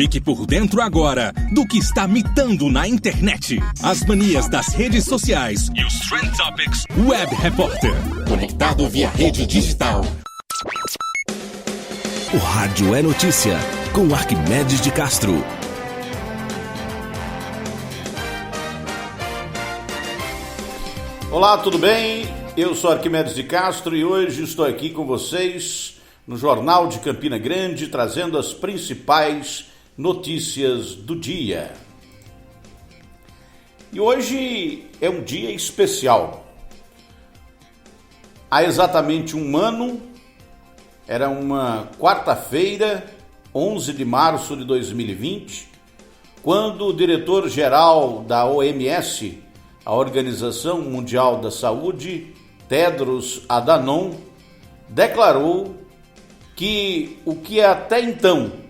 Fique por dentro agora do que está mitando na internet. As manias das redes sociais e os Trend Topics Web Repórter. Conectado via rede digital. O Rádio é Notícia, com Arquimedes de Castro. Olá, tudo bem? Eu sou Arquimedes de Castro e hoje estou aqui com vocês no Jornal de Campina Grande, trazendo as principais notícias do dia. E hoje é um dia especial. Há exatamente um ano, era uma quarta-feira, 11 de março de 2020, quando o diretor-geral da OMS, a Organização Mundial da Saúde, Tedros Adhanom, declarou que o que até então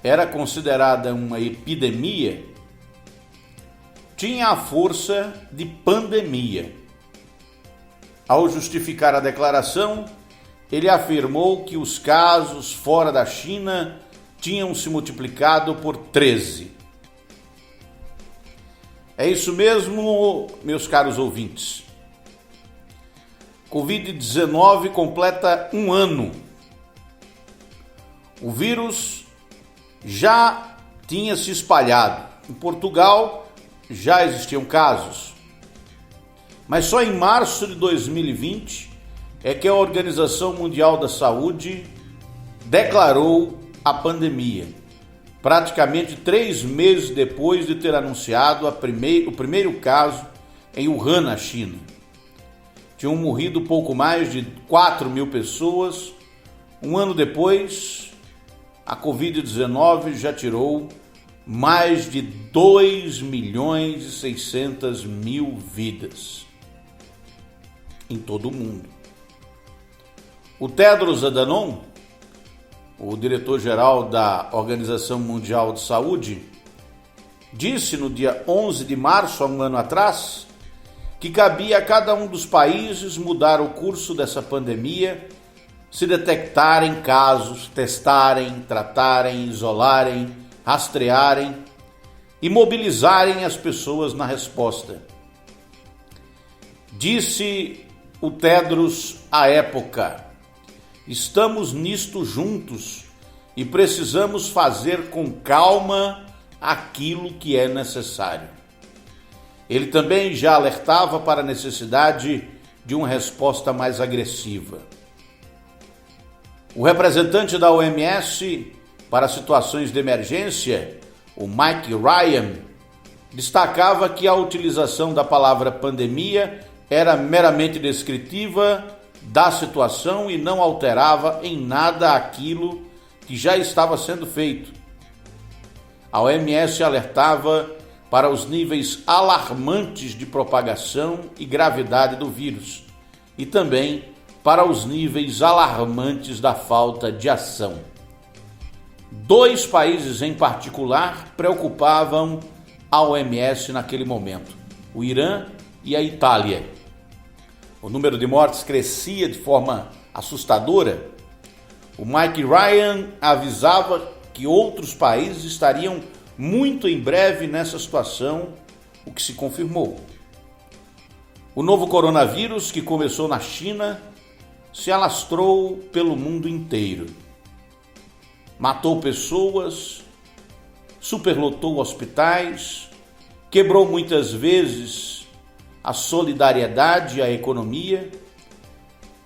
era considerada uma epidemia tinha a força de pandemia. Ao justificar a declaração, ele afirmou que os casos fora da China tinham se multiplicado por 13. É isso mesmo, meus caros ouvintes. Covid-19 completa um ano. O vírus já tinha se espalhado. Em Portugal já existiam casos. Mas só em março de 2020 é que a Organização Mundial da Saúde declarou a pandemia, praticamente 3 meses depois de ter anunciado o primeiro caso em Wuhan, na China. Tinham morrido pouco mais de 4 mil pessoas. Um ano depois, a Covid-19 já tirou mais de 2.600.000 vidas em todo o mundo. O Tedros Adhanom, o diretor-geral da Organização Mundial de Saúde, disse no dia 11 de março, há um ano atrás, que cabia a cada um dos países mudar o curso dessa pandemia, se detectarem casos, testarem, tratarem, isolarem, rastrearem e mobilizarem as pessoas na resposta. Disse o Tedros à época: estamos nisto juntos e precisamos fazer com calma aquilo que é necessário. Ele também já alertava para a necessidade de uma resposta mais agressiva. O representante da OMS para situações de emergência, o Mike Ryan, destacava que a utilização da palavra pandemia era meramente descritiva da situação e não alterava em nada aquilo que já estava sendo feito. A OMS alertava para os níveis alarmantes de propagação e gravidade do vírus e também para os níveis alarmantes da falta de ação. 2 países em particular preocupavam a OMS naquele momento: o Irã e a Itália. O número de mortes crescia de forma assustadora. O Mike Ryan avisava que outros países estariam muito em breve nessa situação, o que se confirmou. O novo coronavírus, que começou na China, se alastrou pelo mundo inteiro. Matou pessoas, superlotou hospitais, quebrou muitas vezes a solidariedade e a economia,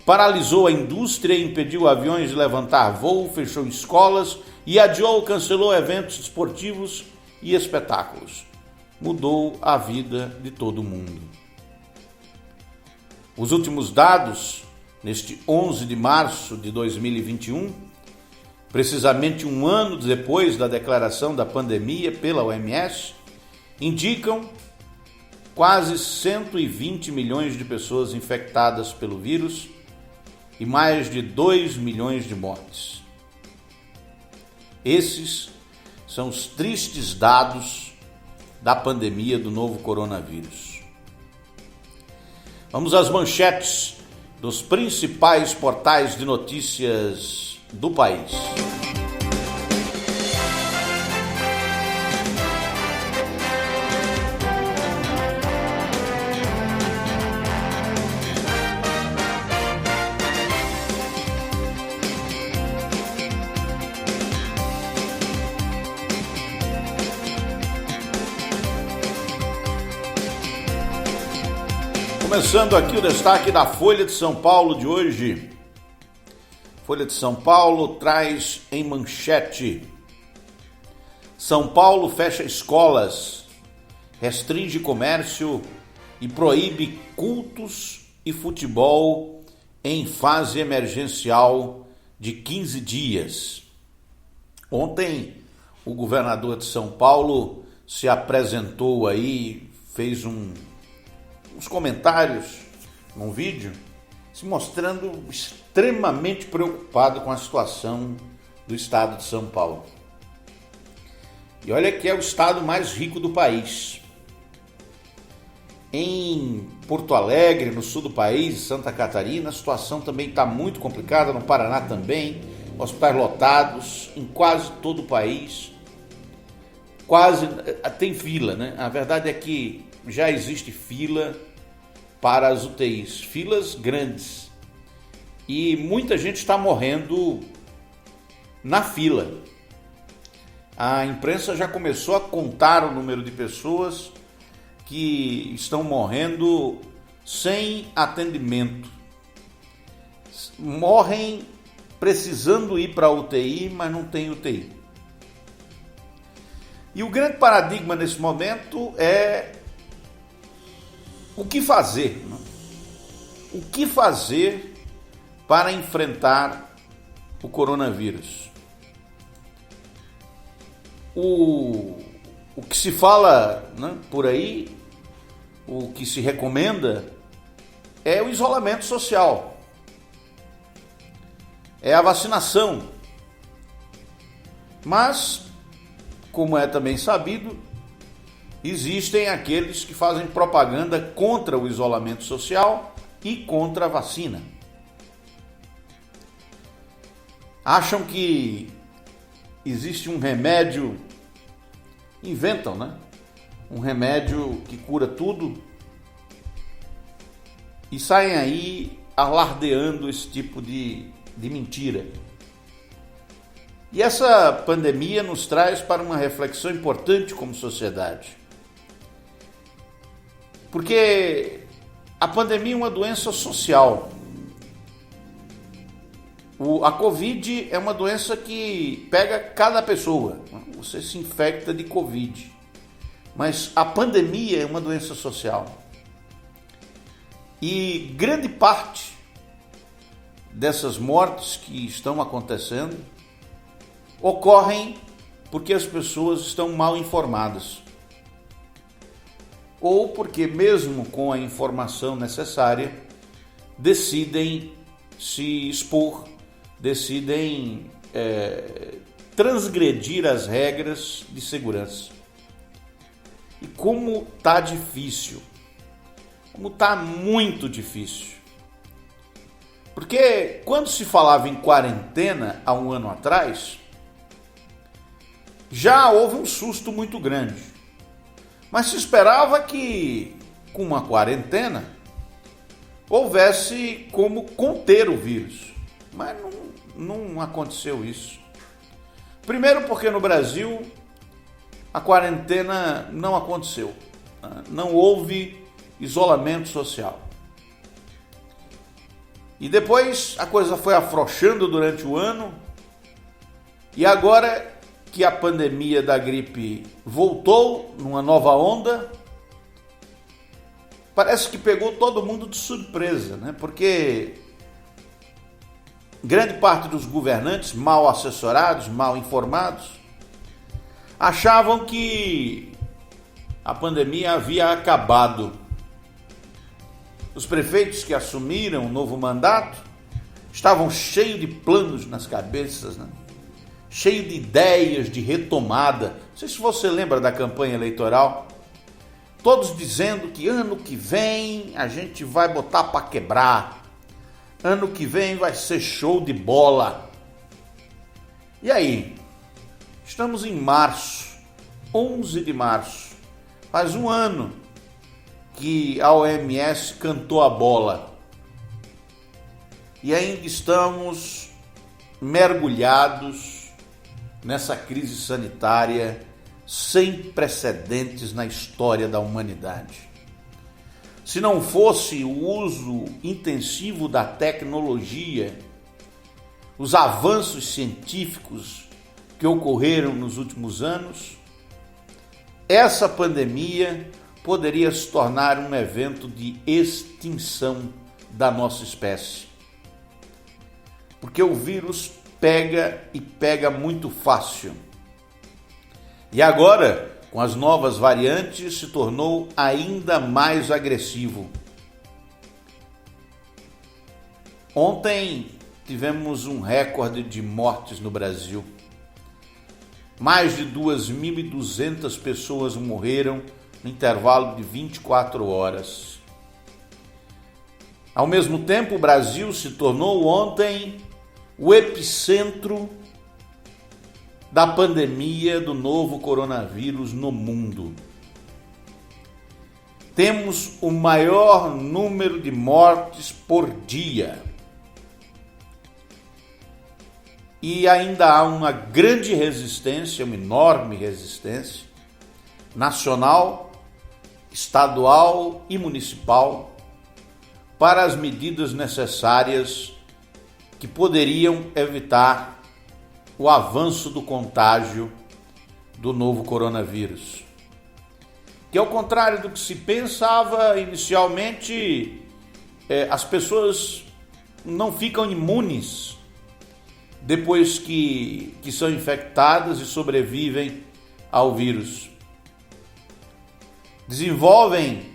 paralisou a indústria e impediu aviões de levantar voo, fechou escolas e adiou ou cancelou eventos esportivos e espetáculos. Mudou a vida de todo mundo. Os últimos dados, neste 11 de março de 2021, precisamente um ano depois da declaração da pandemia pela OMS, indicam quase 120 milhões de pessoas infectadas pelo vírus e mais de 2 milhões de mortes. Esses são os tristes dados da pandemia do novo coronavírus. Vamos às manchetes dos principais portais de notícias do país. Começando aqui o destaque da Folha de São Paulo de hoje. Folha de São Paulo traz em manchete: São Paulo fecha escolas, restringe comércio e proíbe cultos e futebol em fase emergencial de 15 dias. Ontem, o governador de São Paulo se apresentou aí, fez uns comentários num vídeo, se mostrando extremamente preocupado com a situação do estado de São Paulo. E olha que é o estado mais rico do país. Em Porto Alegre, no sul do país, Santa Catarina, a situação também está muito complicada, no Paraná também, hospitais lotados, em quase todo o país. Quase tem fila, né? A verdade é que já existe fila para as UTIs, filas grandes. E muita gente está morrendo na fila. A imprensa já começou a contar o número de pessoas que estão morrendo sem atendimento. Morrem precisando ir para a UTI, mas não tem UTI. E o grande paradigma nesse momento é o que fazer. Né? O que fazer para enfrentar o coronavírus? O que se fala, né, por aí, o que se recomenda é o isolamento social, é a vacinação. Mas, como é também sabido, existem aqueles que fazem propaganda contra o isolamento social e contra a vacina. Acham que existe um remédio, inventam, né? Um remédio que cura tudo e saem aí alardeando esse tipo de mentira. E essa pandemia nos traz para uma reflexão importante como sociedade. Porque a pandemia é uma doença social. A Covid é uma doença que pega cada pessoa. Você se infecta de Covid. Mas a pandemia é uma doença social. E grande parte dessas mortes que estão acontecendo ocorrem porque as pessoas estão mal informadas. Ou porque, mesmo com a informação necessária, decidem se expor, decidem transgredir as regras de segurança. E como está difícil, como está muito difícil. Porque quando se falava em quarentena há um ano atrás, já houve um susto muito grande. Mas se esperava que, com uma quarentena, houvesse como conter o vírus. Mas não aconteceu isso. Primeiro porque no Brasil a quarentena não aconteceu. Não houve isolamento social. E depois a coisa foi afrouxando durante o ano. E agora que a pandemia da gripe voltou numa nova onda, parece que pegou todo mundo de surpresa, né? Porque grande parte dos governantes, mal assessorados, mal informados, achavam que a pandemia havia acabado. Os prefeitos que assumiram o novo mandato estavam cheios de planos nas cabeças, né? Cheio de ideias de retomada. Não sei se você lembra da campanha eleitoral. Todos dizendo que ano que vem a gente vai botar para quebrar. Ano que vem vai ser show de bola. E aí? Estamos em março, 11 de março. Faz um ano que a OMS cantou a bola. E ainda estamos mergulhados nessa crise sanitária sem precedentes na história da humanidade. se não fosse o uso intensivo da tecnologia, os avanços científicos que ocorreram nos últimos anos, essa pandemia poderia se tornar um evento de extinção da nossa espécie. Porque o vírus pega e pega muito fácil. E agora, com as novas variantes, se tornou ainda mais agressivo. Ontem tivemos um recorde de mortes no Brasil. Mais de 2.200 pessoas morreram no intervalo de 24 horas. Ao mesmo tempo, o Brasil se tornou ontem o epicentro da pandemia do novo coronavírus no mundo. Temos o maior número de mortes por dia. E ainda há uma grande resistência, uma enorme resistência, nacional, estadual e municipal, para as medidas necessárias que poderiam evitar o avanço do contágio do novo coronavírus. Que ao contrário do que se pensava inicialmente, as pessoas não ficam imunes depois que são infectadas e sobrevivem ao vírus. Desenvolvem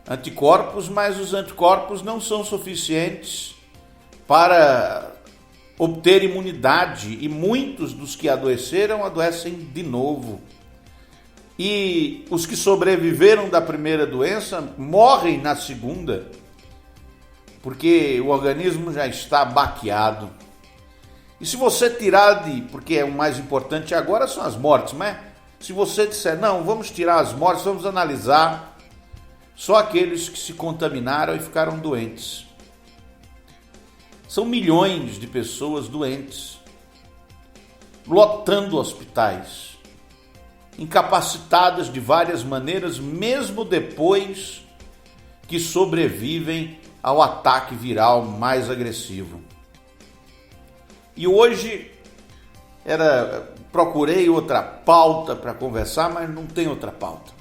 anticorpos, mas os anticorpos não são suficientes para obter imunidade e muitos dos que adoeceram adoecem de novo. E os que sobreviveram da primeira doença morrem na segunda, porque o organismo já está baqueado. E se você tirar porque é o mais importante agora são as mortes, mas se você disser, não, vamos tirar as mortes, vamos analisar só aqueles que se contaminaram e ficaram doentes. São milhões de pessoas doentes, lotando hospitais, incapacitadas de várias maneiras, mesmo depois que sobrevivem ao ataque viral mais agressivo. E hoje procurei outra pauta para conversar, mas não tem outra pauta.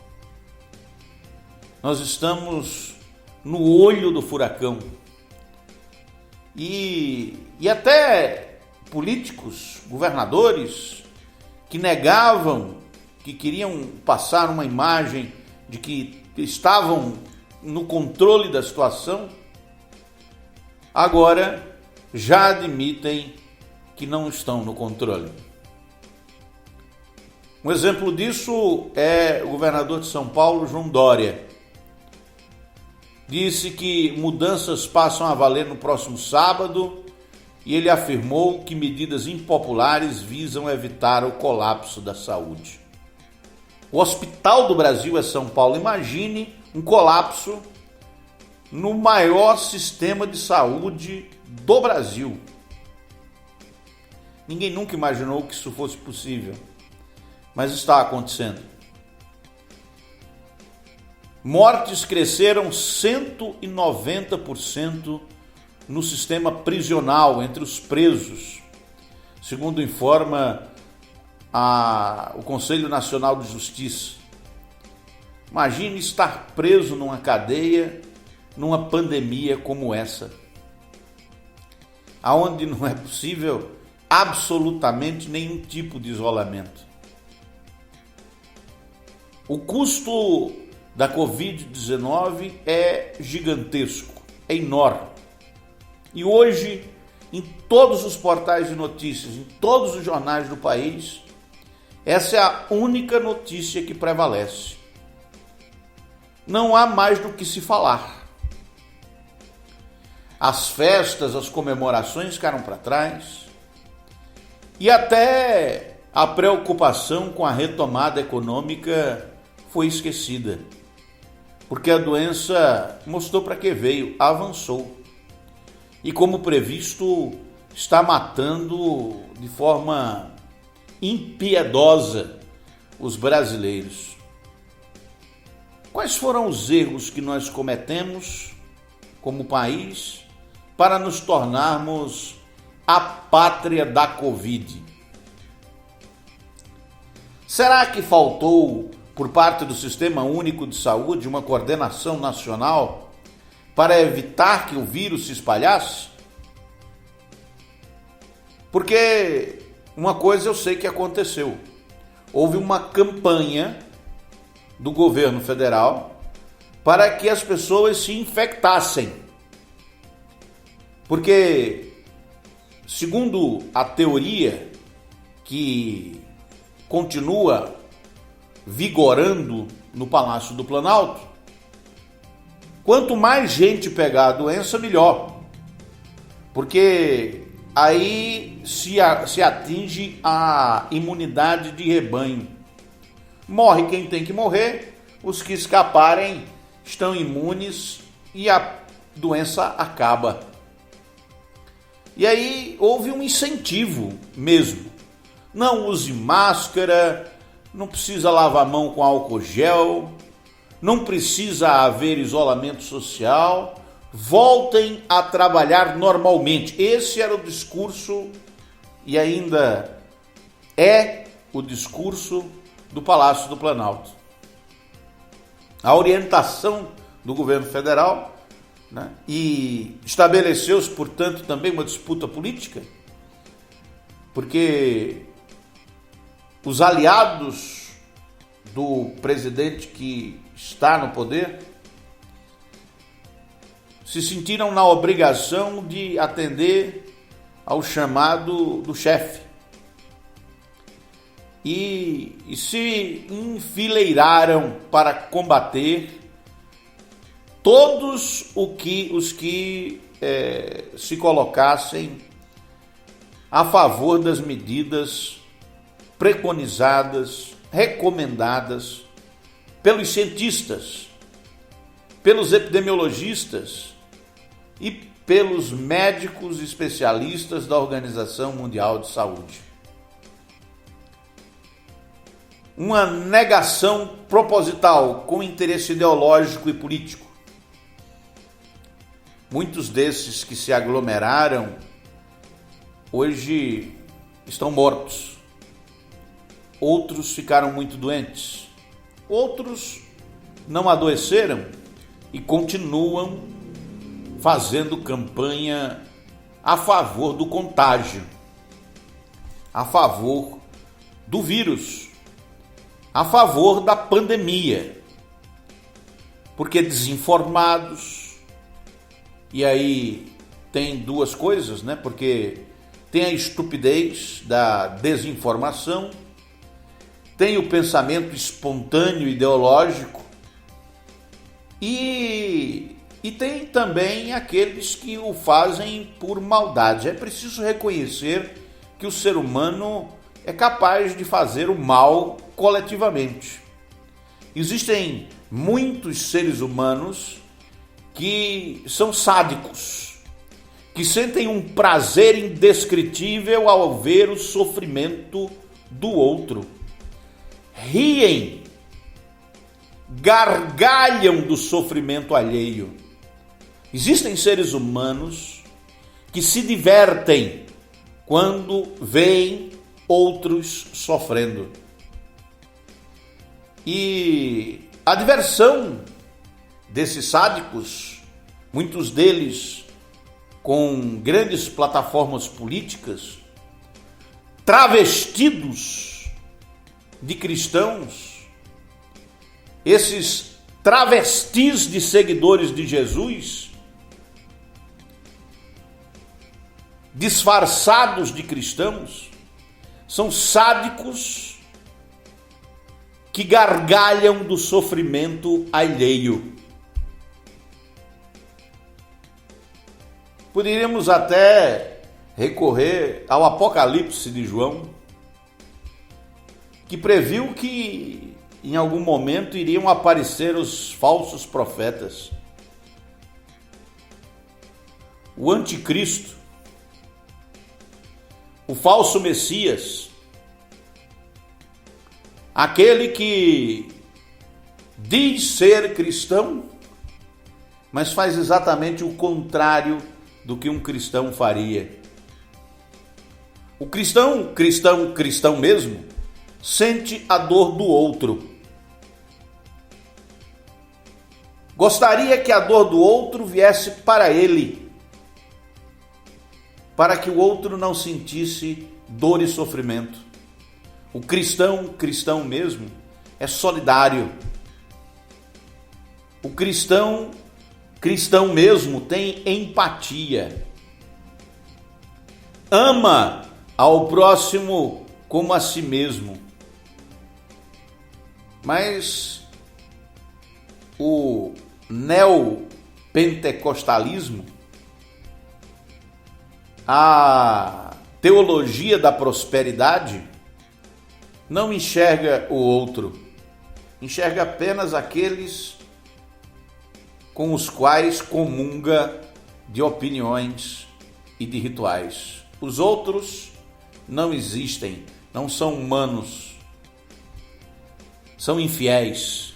Nós estamos no olho do furacão. E até políticos, governadores, que negavam, que queriam passar uma imagem de que estavam no controle da situação, agora já admitem que não estão no controle. Um exemplo disso é o governador de São Paulo, João Dória. Disse que mudanças passam a valer no próximo sábado e ele afirmou que medidas impopulares visam evitar o colapso da saúde. O hospital do Brasil é São Paulo. Imagine um colapso no maior sistema de saúde do Brasil. Ninguém nunca imaginou que isso fosse possível, mas está acontecendo. Mortes cresceram 190% no sistema prisional entre os presos, segundo informa o Conselho Nacional de Justiça. Imagine estar preso numa cadeia, numa pandemia como essa, aonde não é possível absolutamente nenhum tipo de isolamento. O custo da Covid-19 é gigantesco, é enorme. E hoje, em todos os portais de notícias, em todos os jornais do país, essa é a única notícia que prevalece. Não há mais do que se falar. As festas, as comemorações ficaram para trás. E até a preocupação com a retomada econômica foi esquecida. Porque a doença mostrou para que veio, avançou. E como previsto, está matando de forma impiedosa os brasileiros. Quais foram os erros que nós cometemos como país para nos tornarmos a pátria da Covid? Será que faltou, por parte do Sistema Único de Saúde, uma coordenação nacional para evitar que o vírus se espalhasse? Porque uma coisa eu sei que aconteceu. Houve uma campanha do governo federal para que as pessoas se infectassem. Porque, segundo a teoria que continua vigorando no Palácio do Planalto, quanto mais gente pegar a doença, melhor. Porque aí se atinge a imunidade de rebanho. Morre quem tem que morrer, os que escaparem estão imunes e a doença acaba. E aí houve um incentivo mesmo. Não use máscara, não precisa lavar a mão com álcool gel, não precisa haver isolamento social, voltem a trabalhar normalmente. Esse era o discurso e ainda é o discurso do Palácio do Planalto. A orientação do governo federal, né, e estabeleceu-se, portanto, também uma disputa política, porque os aliados do presidente que está no poder se sentiram na obrigação de atender ao chamado do chefe e se enfileiraram para combater todos os que se colocassem a favor das medidas preconizadas, recomendadas pelos cientistas, pelos epidemiologistas e pelos médicos especialistas da Organização Mundial de Saúde. Uma negação proposital com interesse ideológico e político. Muitos desses que se aglomeraram hoje estão mortos. Outros ficaram muito doentes. Outros não adoeceram e continuam fazendo campanha a favor do contágio, a favor do vírus, a favor da pandemia. Porque desinformados, e aí tem duas coisas, né? Porque tem a estupidez da desinformação, tem o pensamento espontâneo ideológico e tem também aqueles que o fazem por maldade. É preciso reconhecer que o ser humano é capaz de fazer o mal coletivamente. Existem muitos seres humanos que são sádicos, que sentem um prazer indescritível ao ver o sofrimento do outro. Riem, gargalham do sofrimento alheio. Existem seres humanos que se divertem quando veem outros sofrendo. E a diversão desses sádicos, muitos deles com grandes plataformas políticas, travestidos de cristãos, esses travestis de seguidores de Jesus, disfarçados de cristãos, são sádicos que gargalham do sofrimento alheio. Poderíamos até recorrer ao Apocalipse de João, que previu que em algum momento iriam aparecer os falsos profetas, o anticristo, o falso Messias, aquele que diz ser cristão, mas faz exatamente o contrário do que um cristão faria. O cristão mesmo, sente a dor do outro. Gostaria que a dor do outro viesse para ele, para que o outro não sentisse dor e sofrimento. O cristão mesmo, é solidário. O cristão mesmo tem empatia. Ama ao próximo como a si mesmo. Mas o neopentecostalismo, a teologia da prosperidade, não enxerga o outro, enxerga apenas aqueles com os quais comunga de opiniões e de rituais. Os outros não existem, não são humanos, são infiéis.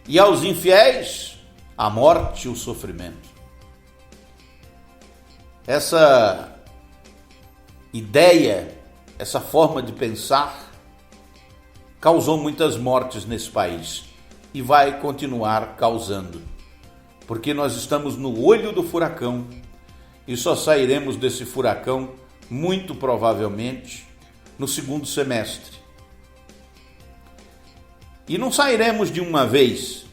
E aos infiéis, a morte e o sofrimento. Essa ideia, essa forma de pensar, causou muitas mortes nesse país e vai continuar causando, porque nós estamos no olho do furacão e só sairemos desse furacão, muito provavelmente, no segundo semestre. E não sairemos de uma vez,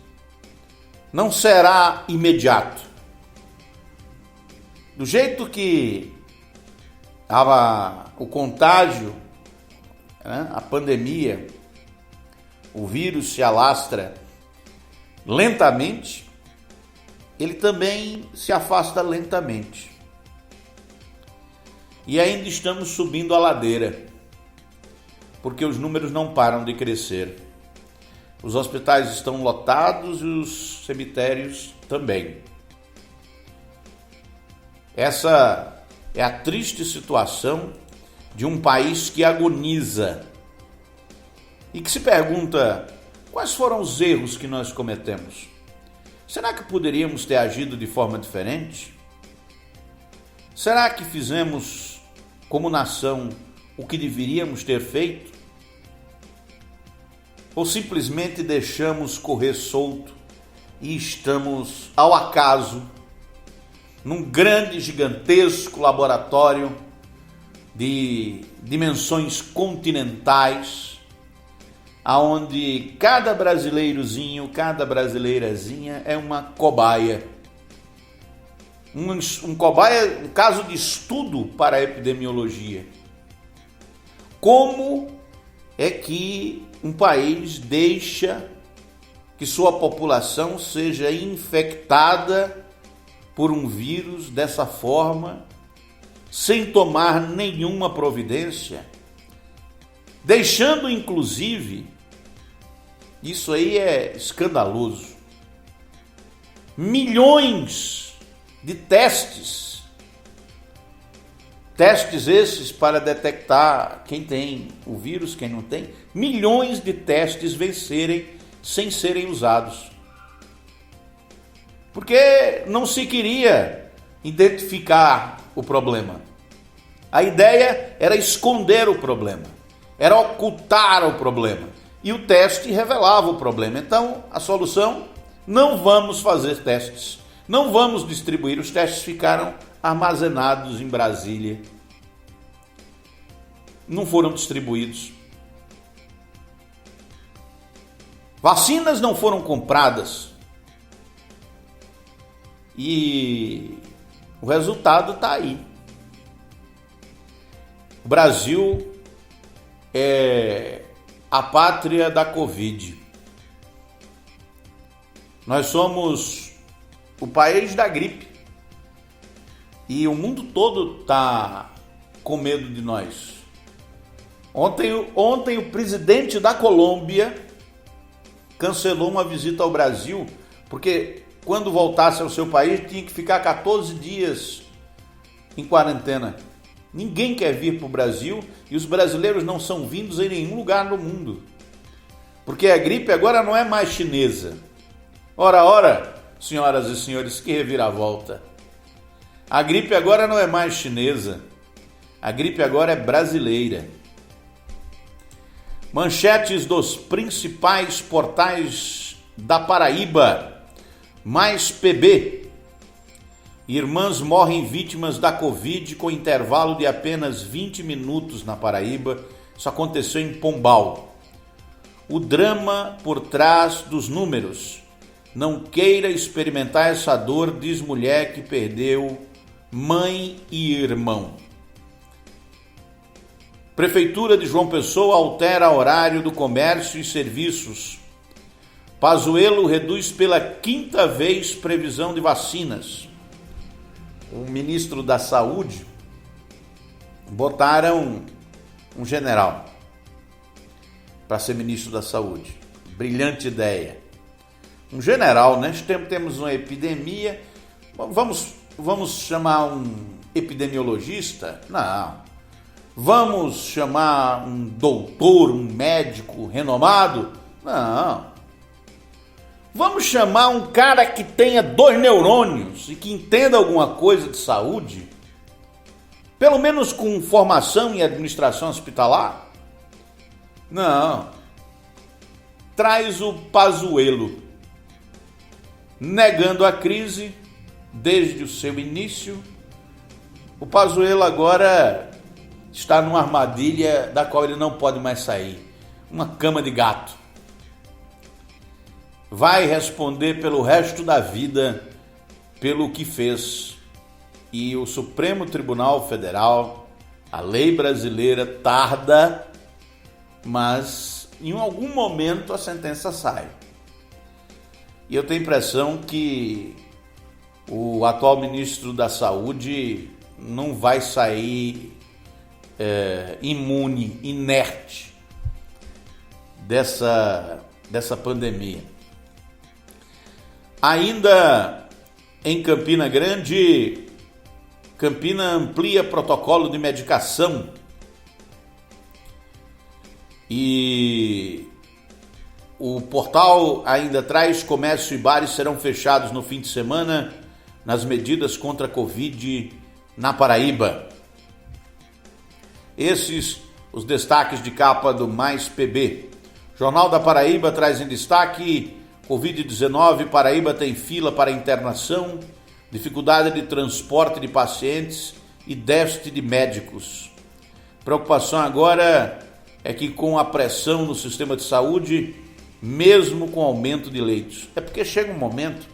não será imediato. Do jeito que o contágio, a pandemia, o vírus se alastra lentamente, ele também se afasta lentamente. E ainda estamos subindo a ladeira, porque os números não param de crescer. Os hospitais estão lotados e os cemitérios também. Essa é a triste situação de um país que agoniza e que se pergunta: quais foram os erros que nós cometemos? Será que poderíamos ter agido de forma diferente? Será que fizemos, como nação, o que deveríamos ter feito? Ou simplesmente deixamos correr solto e estamos ao acaso num grande, gigantesco laboratório de dimensões continentais, aonde cada brasileirozinho, cada brasileirazinha é uma cobaia. Um cobaia, um caso de estudo para a epidemiologia. Como é que um país deixa que sua população seja infectada por um vírus dessa forma, sem tomar nenhuma providência, deixando inclusive, isso aí é escandaloso, milhões de testes esses para detectar quem tem o vírus, quem não tem, milhões de testes vencerem sem serem usados. Porque não se queria identificar o problema. A ideia era esconder o problema, era ocultar o problema. E o teste revelava o problema. Então, a solução: não vamos fazer testes, não vamos distribuir. Os testes ficaram armazenados em Brasília, não foram distribuídos. Vacinas não foram compradas. E o resultado está aí. O Brasil é a pátria da Covid. Nós somos o país da gripe. E o mundo todo está com medo de nós. Ontem o presidente da Colômbia cancelou uma visita ao Brasil, porque quando voltasse ao seu país tinha que ficar 14 dias em quarentena. Ninguém quer vir para o Brasil e os brasileiros não são vindos em nenhum lugar do mundo. Porque a gripe agora não é mais chinesa. Ora, ora, senhoras e senhores, que reviravolta. A gripe agora não é mais chinesa. A gripe agora é brasileira. Manchetes dos principais portais da Paraíba. Mais PB. Irmãs morrem vítimas da Covid com intervalo de apenas 20 minutos na Paraíba. Isso aconteceu em Pombal. O drama por trás dos números. Não queira experimentar essa dor, diz mulher que perdeu mãe e irmão. Prefeitura de João Pessoa altera horário do comércio e serviços. Pazuello reduz pela 5ª vez previsão de vacinas. O ministro da Saúde botaram um general para ser ministro da Saúde. Brilhante ideia. Um general, né? Temos uma epidemia. Vamos chamar um epidemiologista? Não. Vamos chamar um doutor, um médico renomado? Não. Vamos chamar um cara que tenha 2 neurônios e que entenda alguma coisa de saúde? Pelo menos com formação em administração hospitalar? Não. Traz o Pazuello, negando a crise desde o seu início. O Pazuello agora está numa armadilha da qual ele não pode mais sair. Uma cama de gato. Vai responder pelo resto da vida pelo que fez. E o Supremo Tribunal Federal, a lei brasileira tarda, mas em algum momento a sentença sai. E eu tenho a impressão que o atual ministro da Saúde não vai sair imune, inerte dessa pandemia. Ainda em Campina Grande, Campina amplia protocolo de medicação e o portal ainda traz: comércio e bares serão fechados no fim de semana nas medidas contra a Covid na Paraíba. Esses os destaques de capa do Mais PB. Jornal da Paraíba traz em destaque: Covid-19, Paraíba tem fila para internação, dificuldade de transporte de pacientes e déficit de médicos. Preocupação agora é que com a pressão no sistema de saúde, mesmo com aumento de leitos, é porque chega um momento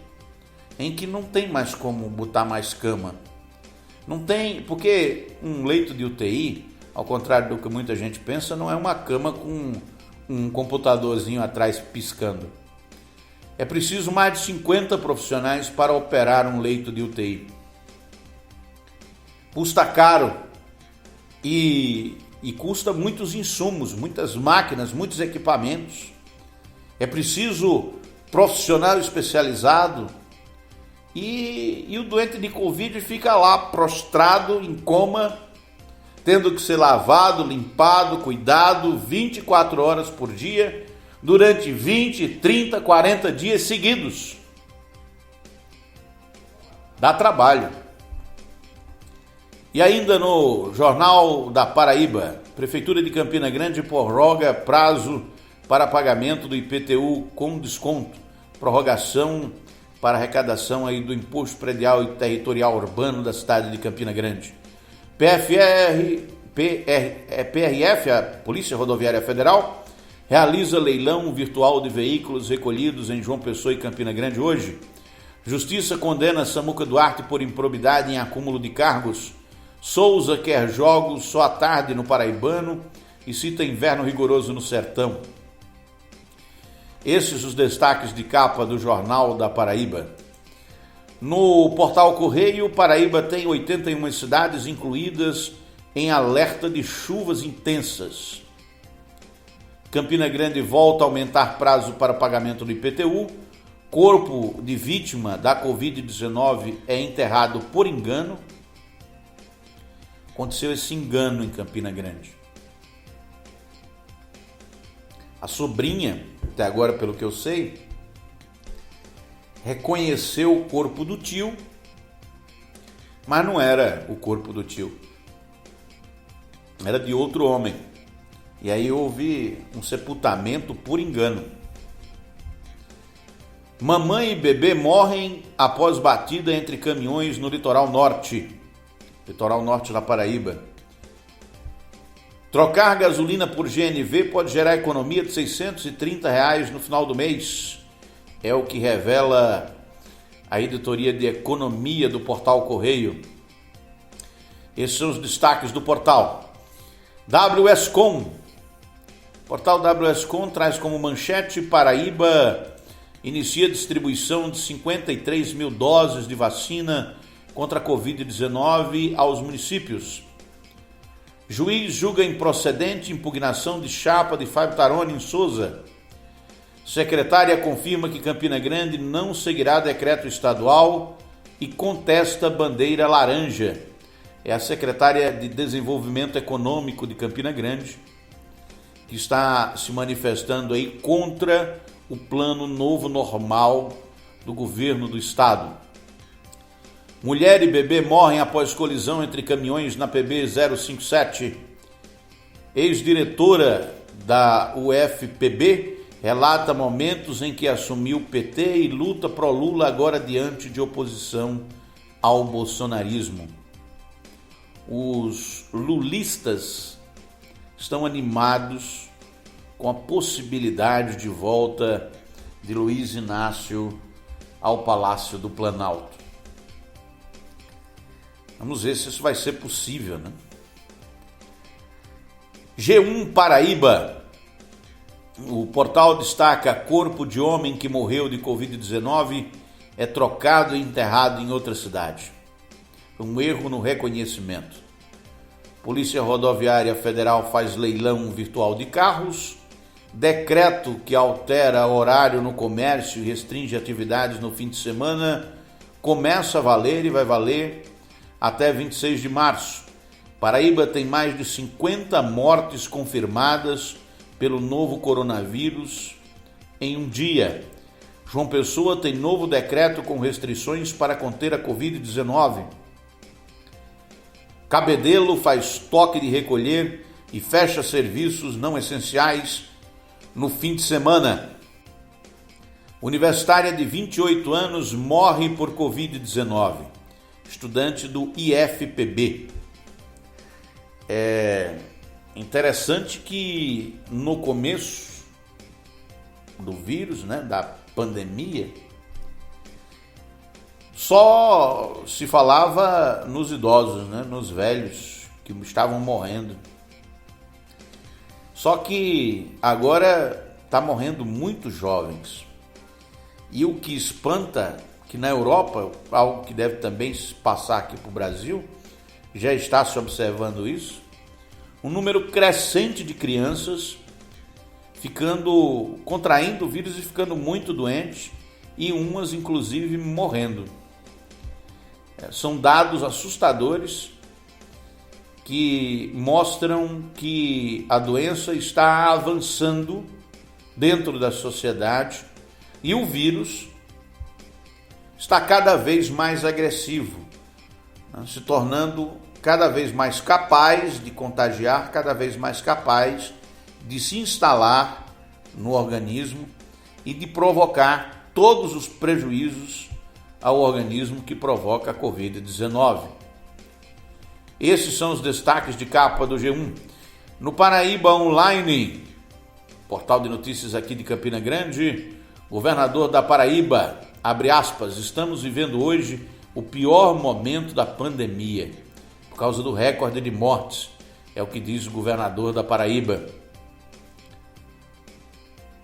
em que não tem mais como botar mais cama. Não tem, porque um leito de UTI, ao contrário do que muita gente pensa, não é uma cama com um computadorzinho atrás piscando. É preciso mais de 50 profissionais para operar um leito de UTI. Custa caro e custa muitos insumos, muitas máquinas, muitos equipamentos. É preciso profissional especializado e o doente de Covid fica lá prostrado, em coma, tendo que ser lavado, limpado, cuidado 24 horas por dia, durante 20, 30, 40 dias seguidos. Dá trabalho. E ainda no Jornal da Paraíba, Prefeitura de Campina Grande prorroga prazo para pagamento do IPTU com desconto. Prorrogação para arrecadação aí do Imposto Predial e Territorial Urbano da cidade de Campina Grande. PRF, a Polícia Rodoviária Federal, realiza leilão virtual de veículos recolhidos em João Pessoa e Campina Grande hoje. Justiça condena Samuca Duarte por improbidade em acúmulo de cargos. Souza quer jogos só à tarde no Paraibano e cita inverno rigoroso no sertão. Esses os destaques de capa do Jornal da Paraíba. No portal Correio, Paraíba tem 81 cidades incluídas em alerta de chuvas intensas. Campina Grande volta a aumentar prazo para pagamento do IPTU. Corpo de vítima da Covid-19 é enterrado por engano. Aconteceu esse engano em Campina Grande. A sobrinha até agora pelo que eu sei, reconheceu o corpo do tio, mas não era o corpo do tio, era de outro homem. E aí houve um sepultamento por engano. Mamãe e bebê morrem após batida entre caminhões no litoral norte da Paraíba. Trocar gasolina por GNV pode gerar economia de R$630 no final do mês. É o que revela a editoria de economia do portal Correio. Esses são os destaques do portal. WSCom. O portal WSCom traz como manchete: Paraíba inicia distribuição de 53 mil doses de vacina contra a Covid-19 aos municípios. Juiz julga improcedente impugnação de chapa de Fábio Tarone em Souza. Secretária confirma que Campina Grande não seguirá decreto estadual e contesta bandeira laranja. É a secretária de Desenvolvimento Econômico de Campina Grande que está se manifestando aí contra o plano novo normal do governo do estado. Mulher e bebê morrem após colisão entre caminhões na PB 057. Ex-diretora da UFPB relata momentos em que assumiu o PT e luta pró-Lula agora diante de oposição ao bolsonarismo. Os lulistas estão animados com a possibilidade de volta de Luiz Inácio ao Palácio do Planalto. Vamos ver se isso vai ser possível, né? G1 Paraíba. O portal destaca: corpo de homem que morreu de Covid-19 é trocado e enterrado em outra cidade. Um erro no reconhecimento. Polícia Rodoviária Federal faz leilão virtual de carros. Decreto que altera horário no comércio e restringe atividades no fim de semana começa a valer e vai valer até 26 de março. Paraíba tem mais de 50 mortes confirmadas pelo novo coronavírus em um dia. João Pessoa tem novo decreto com restrições para conter a Covid-19. Cabedelo faz toque de recolher e fecha serviços não essenciais no fim de semana. Universitária de 28 anos morre por Covid-19. Estudante do IFPB. É interessante que no começo do vírus, né, da pandemia, só se falava nos idosos, né, nos velhos que estavam morrendo. Só que agora está morrendo muitos jovens. E o que espanta, que na Europa, algo que deve também passar aqui para o Brasil, já está se observando isso, um número crescente de crianças contraindo o vírus e ficando muito doentes, e umas inclusive morrendo. São dados assustadores que mostram que a doença está avançando dentro da sociedade e o vírus está cada vez mais agressivo, se tornando cada vez mais capaz de contagiar, cada vez mais capaz de se instalar no organismo e de provocar todos os prejuízos ao organismo que provoca a Covid-19. Esses são os destaques de capa do G1. No Paraíba Online, portal de notícias aqui de Campina Grande, governador da Paraíba, abre aspas, estamos vivendo hoje o pior momento da pandemia, por causa do recorde de mortes, é o que diz o governador da Paraíba.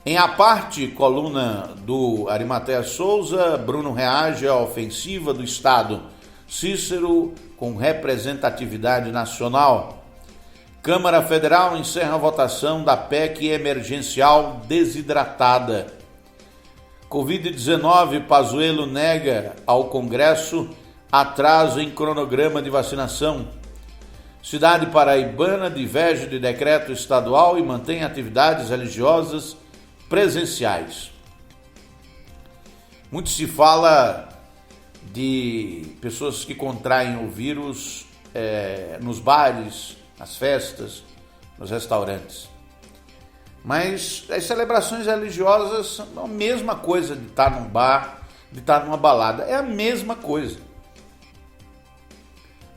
Em A Parte, coluna do Arimatea Souza, Bruno reage à ofensiva do Estado. Cícero com representatividade nacional. Câmara Federal encerra a votação da PEC emergencial desidratada. Covid-19, Pazuello nega ao Congresso atraso em cronograma de vacinação. Cidade paraibana diverge de decreto estadual e mantém atividades religiosas presenciais. Muito se fala de pessoas que contraem o vírus nos bares, nas festas, nos restaurantes. Mas as celebrações religiosas são a mesma coisa de estar num bar, de estar numa balada. É a mesma coisa.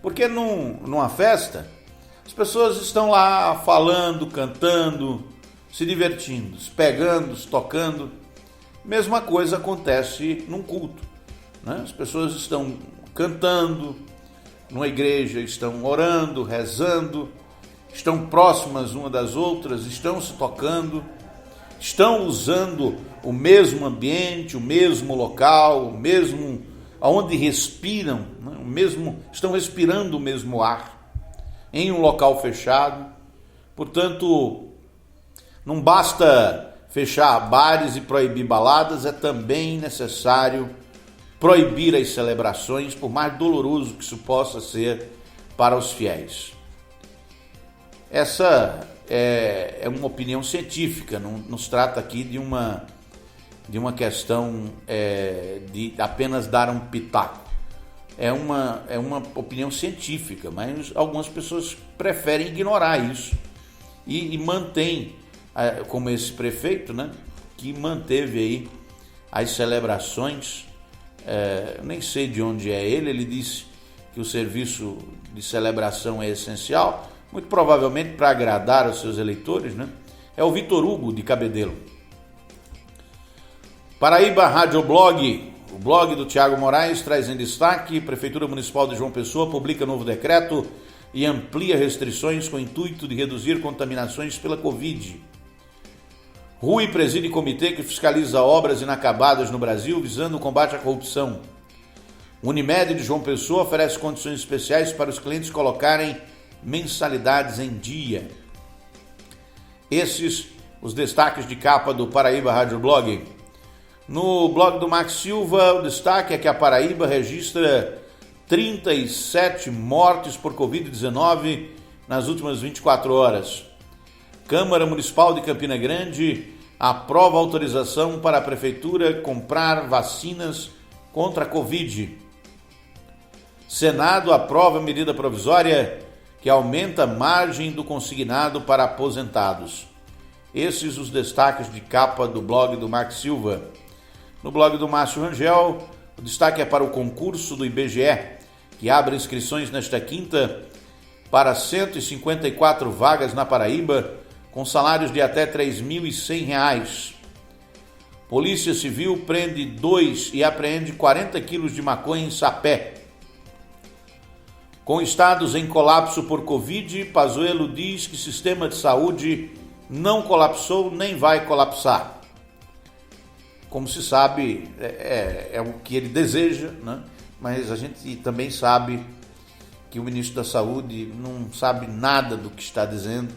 Porque numa festa, as pessoas estão lá falando, cantando, se divertindo, se pegando, se tocando. Mesma coisa acontece num culto, né? As pessoas estão cantando numa igreja, estão orando, rezando, estão próximas uma das outras, estão se tocando, estão usando o mesmo ambiente, o mesmo local, o mesmo aonde respiram, né? Estão respirando o mesmo ar em um local fechado. Portanto, não basta fechar bares e proibir baladas, é também necessário proibir as celebrações, por mais doloroso que isso possa ser para os fiéis. Essa é uma opinião científica, não se trata aqui de uma questão de apenas dar um pitaco. É uma opinião científica, mas algumas pessoas preferem ignorar isso e mantém, como esse prefeito, né, que manteve aí as celebrações. Eu nem sei de onde é ele disse que o serviço de celebração é essencial, muito provavelmente para agradar aos seus eleitores, né? É o Vitor Hugo de Cabedelo. Paraíba Rádio Blog, o blog do Tiago Moraes, traz em destaque: Prefeitura Municipal de João Pessoa publica novo decreto e amplia restrições com o intuito de reduzir contaminações pela Covid. Rui preside comitê que fiscaliza obras inacabadas no Brasil visando o combate à corrupção. Unimed de João Pessoa oferece condições especiais para os clientes colocarem mensalidades em dia. Esses os destaques de capa do Paraíba Rádio Blog. No blog do Max Silva, o destaque é que a Paraíba registra 37 mortes por Covid-19 nas últimas 24 horas. Câmara Municipal de Campina Grande aprova autorização para a Prefeitura comprar vacinas contra a Covid. Senado aprova medida provisória que aumenta a margem do consignado para aposentados. Esses os destaques de capa do blog do Max Silva. No blog do Márcio Rangel, o destaque é para o concurso do IBGE, que abre inscrições nesta quinta para 154 vagas na Paraíba, com salários de até R$ 3.100. Polícia Civil prende 2 e apreende 40 quilos de maconha em Sapé. Com estados em colapso por Covid, Pazuello diz que o sistema de saúde não colapsou nem vai colapsar. Como se sabe, é o que ele deseja, né? Mas a gente também sabe que o ministro da Saúde não sabe nada do que está dizendo.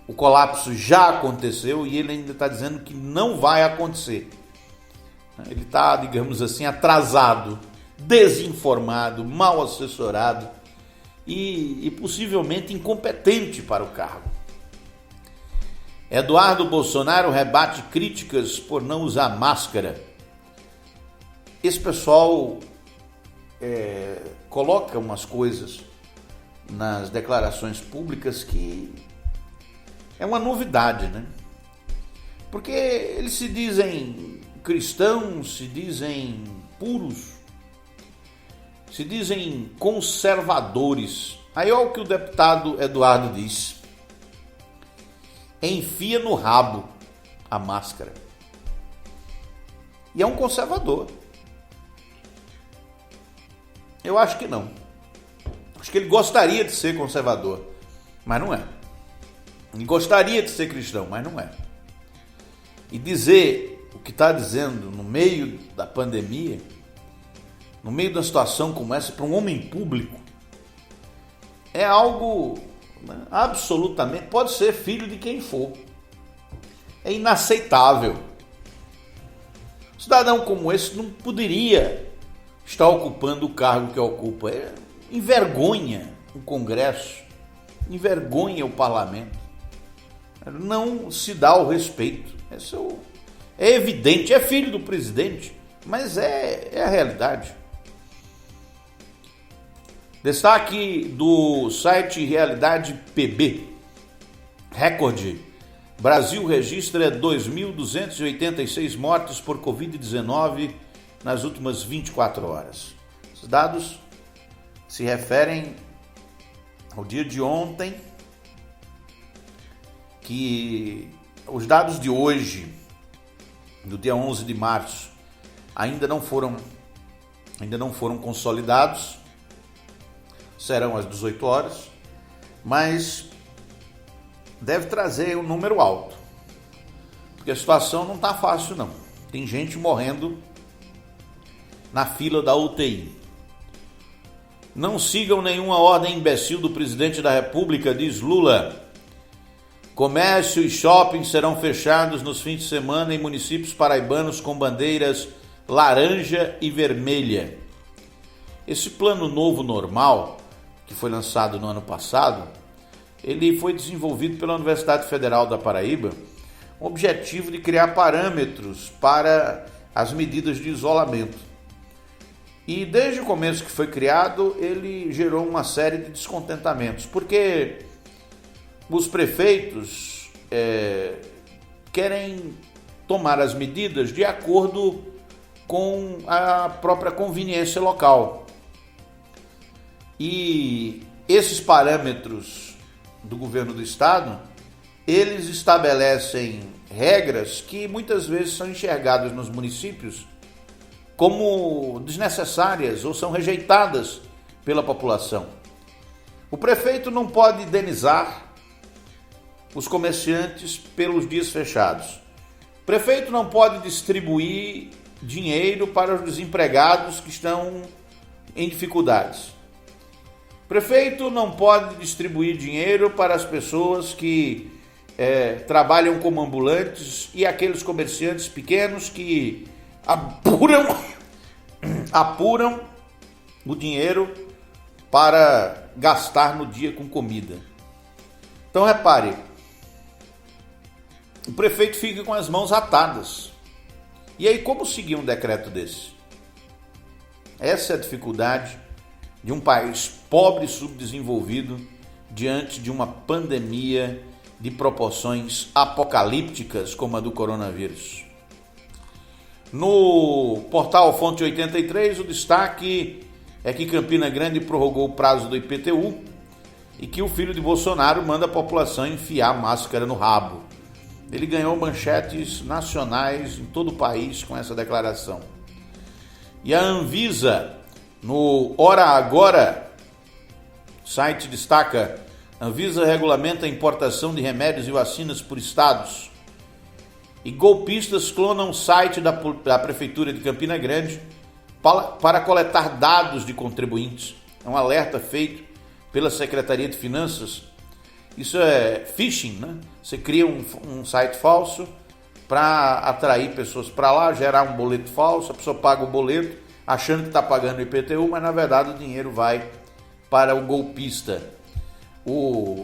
O colapso já aconteceu e ele ainda está dizendo que não vai acontecer. Ele está, digamos assim, atrasado, desinformado, mal assessorado e possivelmente incompetente para o cargo. Eduardo Bolsonaro rebate críticas por não usar máscara. Esse pessoal coloca umas coisas nas declarações públicas que é uma novidade, né? Porque eles se dizem cristãos, se dizem puros, se dizem conservadores. Aí olha o que o deputado Eduardo diz: enfia no rabo a máscara. E é um conservador. Eu acho que não. Acho que ele gostaria de ser conservador, mas não é. Ele gostaria de ser cristão, mas não é. E dizer o que está dizendo no meio da pandemia, no meio de uma situação como essa, para um homem público, é algo absolutamente, pode ser filho de quem for. É inaceitável. Um cidadão como esse não poderia estar ocupando o cargo que ocupa. Envergonha o Congresso, envergonha o Parlamento. Não se dá o respeito. Esse É evidente, é filho do presidente, mas é a realidade. Destaque do site Realidade PB. Recorde. Brasil registra 2.286 mortes por Covid-19 nas últimas 24 horas. Os dados se referem ao dia de ontem, que os dados de hoje, do dia 11 de março, ainda não foram consolidados, serão às 18 horas, mas deve trazer um número alto, porque a situação não está fácil não. Tem gente morrendo na fila da UTI. Não sigam nenhuma ordem imbecil do presidente da República, diz Lula. Comércio e shopping serão fechados nos fins de semana em municípios paraibanos com bandeiras laranja e vermelha. Esse plano novo normal, que foi lançado no ano passado, ele foi desenvolvido pela Universidade Federal da Paraíba, com o objetivo de criar parâmetros para as medidas de isolamento. E desde o começo que foi criado, ele gerou uma série de descontentamentos, porque os prefeitos querem tomar as medidas de acordo com a própria conveniência local. E esses parâmetros do governo do estado, eles estabelecem regras que muitas vezes são enxergadas nos municípios como desnecessárias ou são rejeitadas pela população. O prefeito não pode indenizar os comerciantes pelos dias fechados. O prefeito não pode distribuir dinheiro para os desempregados que estão em dificuldades. O prefeito não pode distribuir dinheiro para as pessoas que trabalham como ambulantes e aqueles comerciantes pequenos que apuram o dinheiro para gastar no dia com comida. Então repare, o prefeito fica com as mãos atadas. E aí como seguir um decreto desse? Essa é a dificuldade de um país pobre e subdesenvolvido diante de uma pandemia de proporções apocalípticas como a do coronavírus. No portal Fonte 83, o destaque é que Campina Grande prorrogou o prazo do IPTU e que o filho de Bolsonaro manda a população enfiar máscara no rabo. Ele ganhou manchetes nacionais em todo o país com essa declaração. E a Anvisa, no Hora Agora, o site destaca: Anvisa regulamenta a importação de remédios e vacinas por estados. E golpistas clonam o site da Prefeitura de Campina Grande para coletar dados de contribuintes. É um alerta feito pela Secretaria de Finanças. Isso é phishing, né? Você cria um site falso para atrair pessoas para lá, gerar um boleto falso, a pessoa paga o boleto achando que está pagando o IPTU, mas na verdade o dinheiro vai para o golpista.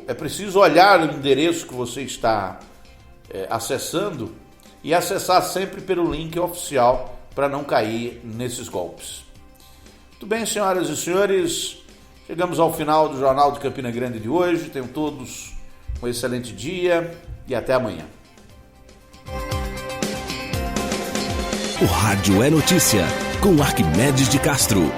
É preciso olhar o endereço que você está acessando e acessar sempre pelo link oficial para não cair nesses golpes. Muito bem, senhoras e senhores, chegamos ao final do Jornal de Campina Grande de hoje. Tenham todos um excelente dia e até amanhã. O Rádio é Notícia, com Arquimedes de Castro.